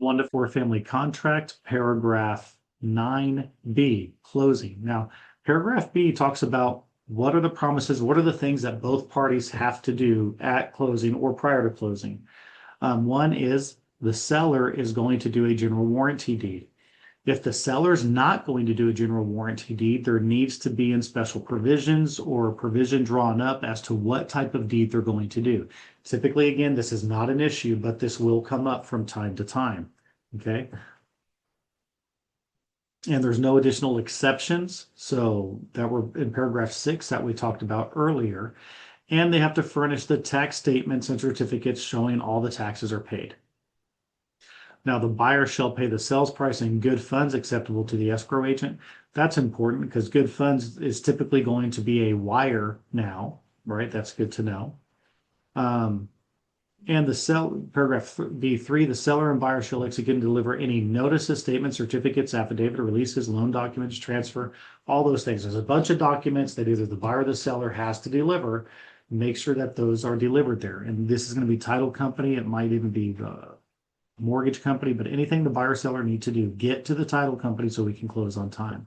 1 to 4 family contract, paragraph 9B, closing. Now, paragraph B talks about what are the promises, what are the things that both parties have to do at closing or prior to closing. One is the seller is going to do a general warranty deed. If the seller's not going to do a general warranty deed, there needs to be in special provisions or a provision drawn up as to what type of deed they're going to do. Typically, again, this is not an issue, but this will come up from time to time. Okay. And there's no additional exceptions. So that were in paragraph 6 that we talked about earlier. And they have to furnish the tax statements and certificates showing all the taxes are paid. Now, the buyer shall pay the sales price in good funds acceptable to the escrow agent. That's important because good funds is typically going to be a wire now, right? That's good to know. And paragraph B3, the seller and buyer shall execute and deliver any notices, statements, certificates, affidavit, releases, loan documents, transfer, all those things. There's a bunch of documents that either the buyer or the seller has to deliver. Make sure that those are delivered there. And this is going to be title company. It might even be the mortgage company, but anything the buyer seller need to do, get to the title company so we can close on time,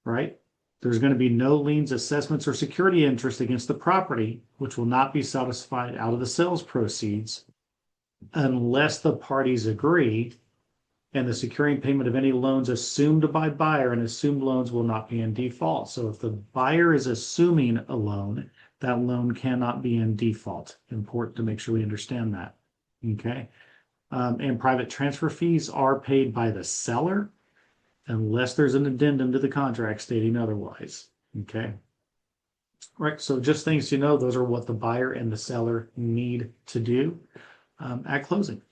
right? There's going to be no liens, assessments, or security interest against the property, which will not be satisfied out of the sales proceeds unless the parties agree, and the securing payment of any loans assumed by buyer, and assumed loans will not be in default. So if the buyer is assuming a loan, that loan cannot be in default. Important to make sure we understand that. Okay. And private transfer fees are paid by the seller unless there's an addendum to the contract stating otherwise. Okay. Right. So just things to know, those are what the buyer and the seller need to do at closing.